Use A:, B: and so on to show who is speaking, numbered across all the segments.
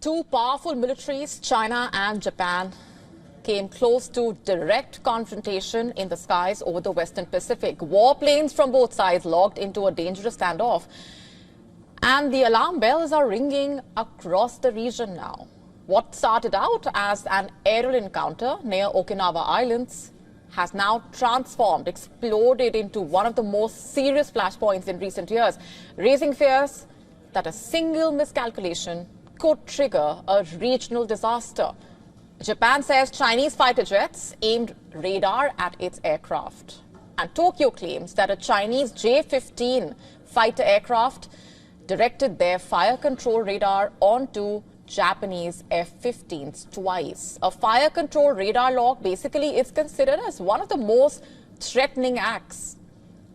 A: Two powerful militaries, China and Japan, came close to direct confrontation in the skies over the Western Pacific. Warplanes from both sides locked into a dangerous standoff. And the alarm bells are ringing across the region now. What started out as an aerial encounter near Okinawa Islands has now transformed, exploded into one of the most serious flashpoints in recent years, raising fears that a single miscalculation could trigger a regional disaster. Japan says Chinese fighter jets aimed radar at its aircraft. And Tokyo claims that a Chinese J-15 fighter aircraft directed their fire control radar onto Japanese F-15s twice. A fire control radar lock basically is considered as one of the most threatening acts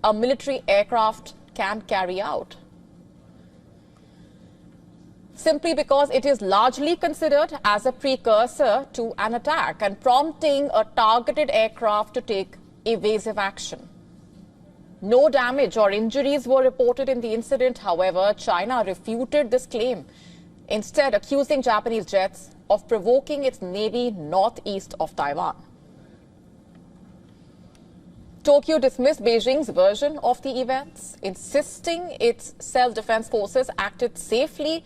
A: a military aircraft can carry out, simply because it is largely considered as a precursor to an attack and prompting a targeted aircraft to take evasive action. No damage or injuries were reported in the incident. However, China refuted this claim, instead accusing Japanese jets of provoking its navy northeast of Taiwan. Tokyo dismissed Beijing's version of the events, insisting its self-defense forces acted safely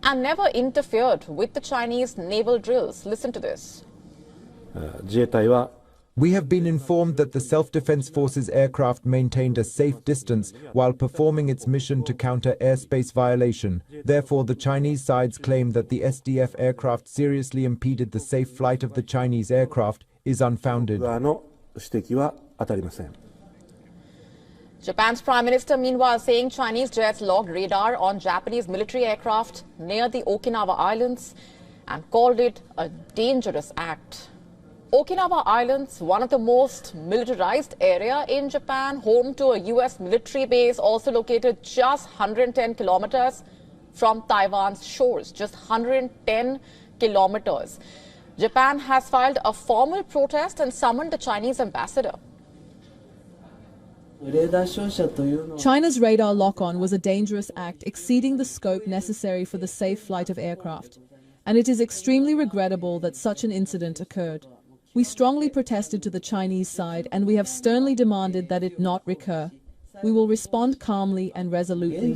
A: and never interfered with the Chinese naval drills. Listen to this.
B: We have been informed that the Self-Defense Forces aircraft maintained a safe distance while performing its mission to counter airspace violation. Therefore, the Chinese side's claim that the SDF aircraft seriously impeded the safe flight of the Chinese aircraft is unfounded.
A: Japan's Prime Minister, meanwhile, saying Chinese jets logged radar on Japanese military aircraft near the Okinawa Islands and called it a dangerous act. Okinawa Islands, one of the most militarized area in Japan, home to a U.S. military base, also located just 110 kilometers from Taiwan's shores, just 110 kilometers. Japan has filed a formal protest and summoned the Chinese ambassador.
C: China's radar lock-on was a dangerous act exceeding the scope necessary for the safe flight of aircraft, and it is extremely regrettable that such an incident occurred. We strongly protested to the Chinese side, and we have sternly demanded that it not recur. We will respond calmly and resolutely.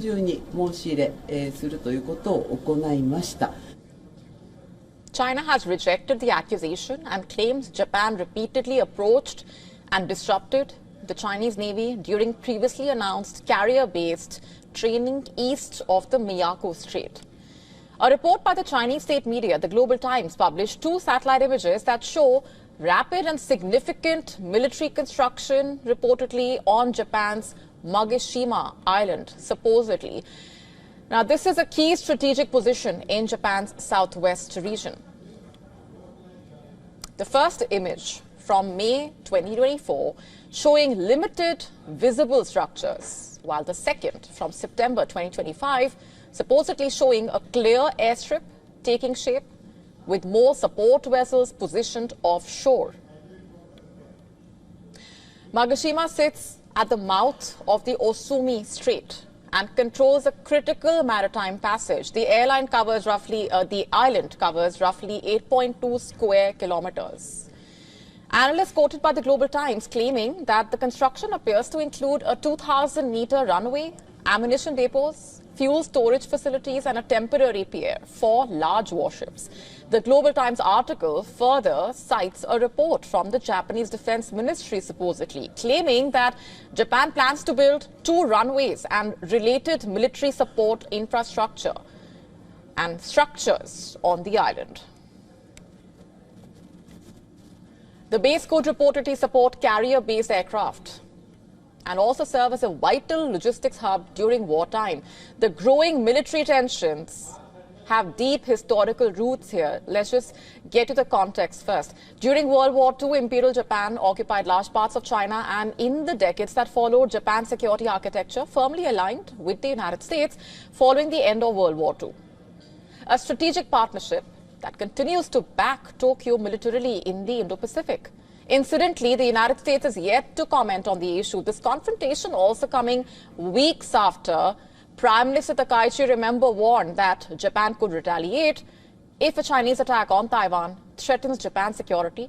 A: China has rejected the accusation and claims Japan repeatedly approached and disrupted the Chinese Navy during previously announced carrier-based training east of the Miyako Strait. A report by the Chinese state media, the Global Times, published two satellite images that show rapid and significant military construction reportedly on Japan's Mageshima Island, supposedly. Now, this is a key strategic position in Japan's southwest region. The first image from May 2024 showing limited visible structures, while the second from September 2025 supposedly showing a clear airstrip taking shape with more support vessels positioned offshore. Mageshima sits at the mouth of the Osumi Strait and controls a critical maritime passage. The island covers roughly 8.2 square kilometers. Analysts quoted by the Global Times claiming that the construction appears to include a 2,000-meter runway, ammunition depots, fuel storage facilities and a temporary pier for large warships. The Global Times article further cites a report from the Japanese Defense Ministry supposedly claiming that Japan plans to build 2 runways and related military support infrastructure and structures on the island. The base could reportedly support carrier-based aircraft and also serve as a vital logistics hub during wartime. The growing military tensions have deep historical roots here. Let's just get to the context first. During World War II, Imperial Japan occupied large parts of China, and in the decades that followed, Japan's security architecture firmly aligned with the United States following the end of World War II. A strategic partnership that continues to back Tokyo militarily in the Indo-Pacific. Incidentally, the United States is yet to comment on the issue. This confrontation also coming weeks after Prime Minister Takaichi, remember, warned that Japan could retaliate if a Chinese attack on Taiwan threatens Japan's security.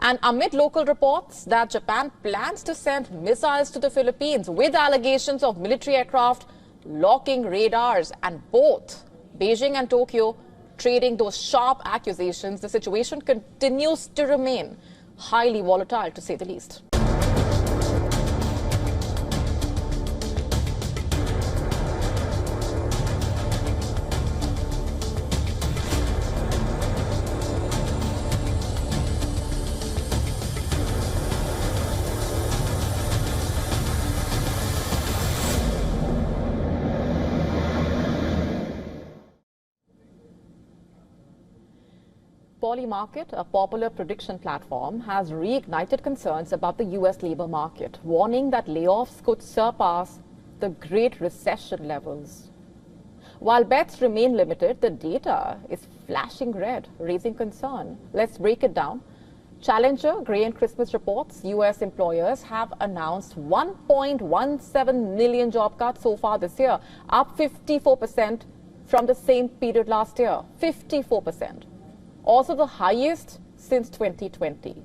A: And amid local reports that Japan plans to send missiles to the Philippines with allegations of military aircraft locking radars, and both Beijing and Tokyo trading those sharp accusations, the situation continues to remain highly volatile, to say the least. Polymarket, a popular prediction platform, has reignited concerns about the U.S. labor market, warning that layoffs could surpass the Great Recession levels. While bets remain limited, the data is flashing red, raising concern. Let's break it down. Challenger Gray and Christmas reports U.S. employers have announced 1.17 million job cuts so far this year, up 54% from the same period last year. 54%. Also the highest since 2020.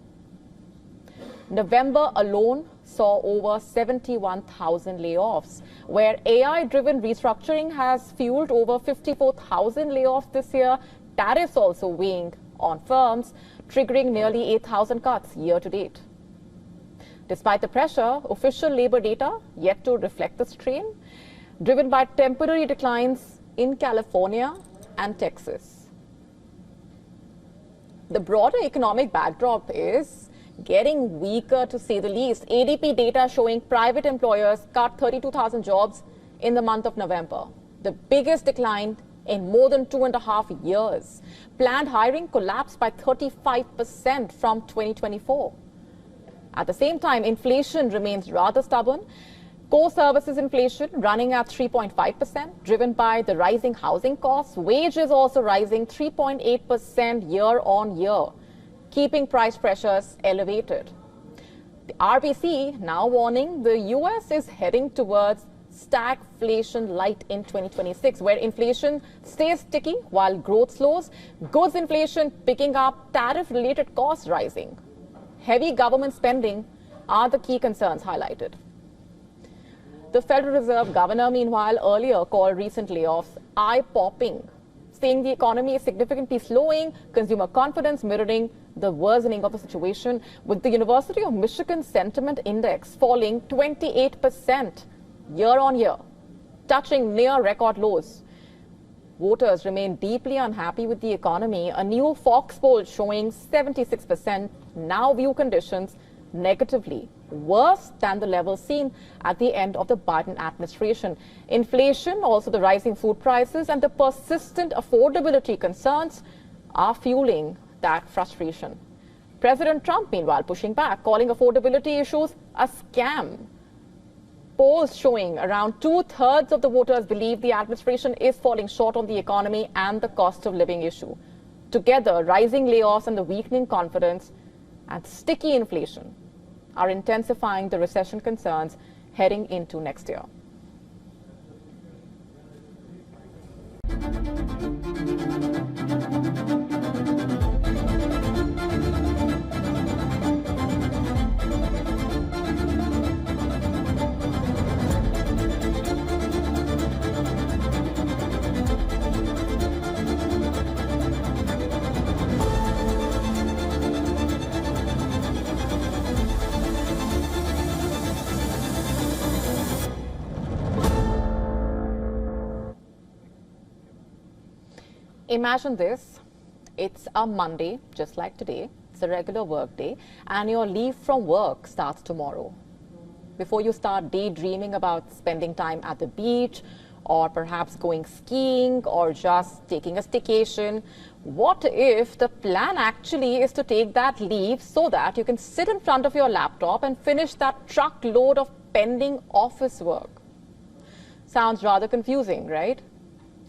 A: November alone saw over 71,000 layoffs, where AI-driven restructuring has fueled over 54,000 layoffs this year. Tariffs also weighing on firms, triggering nearly 8,000 cuts year to date. Despite the pressure, official labor data yet to reflect the strain, driven by temporary declines in California and Texas. The broader economic backdrop is getting weaker, to say the least. ADP data showing private employers cut 32,000 jobs in the month of November, the biggest decline in more than 2.5 years. Planned hiring collapsed by 35% from 2024. At the same time, inflation remains rather stubborn. Core services inflation running at 3.5%, driven by the rising housing costs. Wages also rising 3.8% year on year, keeping price pressures elevated. The RBC now warning the U.S. is heading towards stagflation light in 2026, where inflation stays sticky while growth slows, goods inflation picking up, tariff-related costs rising. Heavy government spending are the key concerns highlighted. The Federal Reserve governor, meanwhile, earlier called recent layoffs eye-popping, saying the economy is significantly slowing, consumer confidence mirroring the worsening of the situation, with the University of Michigan Sentiment Index falling 28% year on year, touching near record lows. Voters remain deeply unhappy with the economy. A new Fox poll showing 76% now view conditions negatively, worse than the level seen at the end of the Biden administration. Inflation, also the rising food prices and the persistent affordability concerns are fueling that frustration. President Trump, meanwhile, pushing back, calling affordability issues a scam. Polls showing around 2/3 of the voters believe the administration is falling short on the economy and the cost of living issue. Together, rising layoffs and the weakening confidence and sticky inflation are intensifying the recession concerns heading into next year. Imagine this, it's a Monday, just like today, it's a regular work day, and your leave from work starts tomorrow. Before you start daydreaming about spending time at the beach, or perhaps going skiing, or just taking a staycation, what if the plan actually is to take that leave so that you can sit in front of your laptop and finish that truckload of pending office work? Sounds rather confusing, right?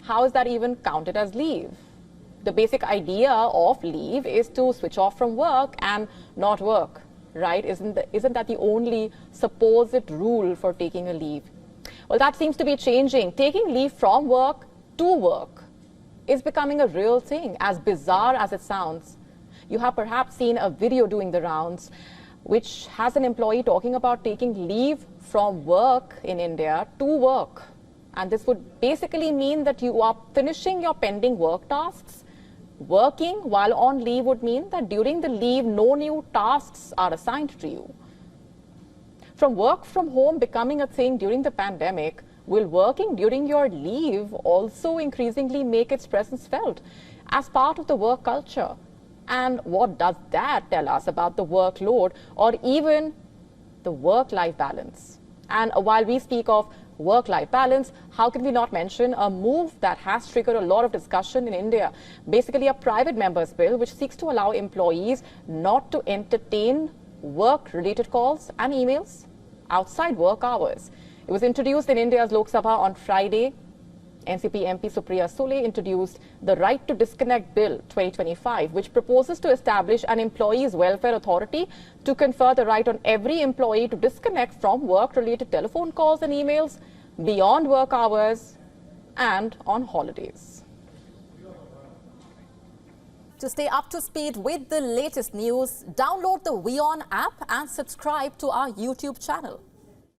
A: How is that even counted as leave? The basic idea of leave is to switch off from work and not work, right? Isn't that the only supposed rule for taking a leave? Well, that seems to be changing. Taking leave from work to work. is becoming a real thing, as bizarre as it sounds. You have perhaps seen a video doing the rounds which has an employee talking about taking leave from work in India to work. And this would basically mean that you are finishing your pending work tasks. Working while on leave would mean that during the leave, no new tasks are assigned to you. From work from home becoming a thing during the pandemic, will working during your leave also increasingly make its presence felt as part of the work culture? And what does that tell us about the workload or even the work-life balance? And while we speak of work-life balance, how can we not mention a move that has triggered a lot of discussion in India? Basically, a private member's bill which seeks to allow employees not to entertain work-related calls and emails outside work hours. It was introduced in India's Lok Sabha on Friday. NCP MP Supriya Sule introduced the Right to Disconnect Bill 2025, which proposes to establish an employees' welfare authority to confer the right on every employee to disconnect from work-related telephone calls and emails beyond work hours and on holidays. To stay up to speed with the latest news, download the WION app and subscribe to our YouTube channel.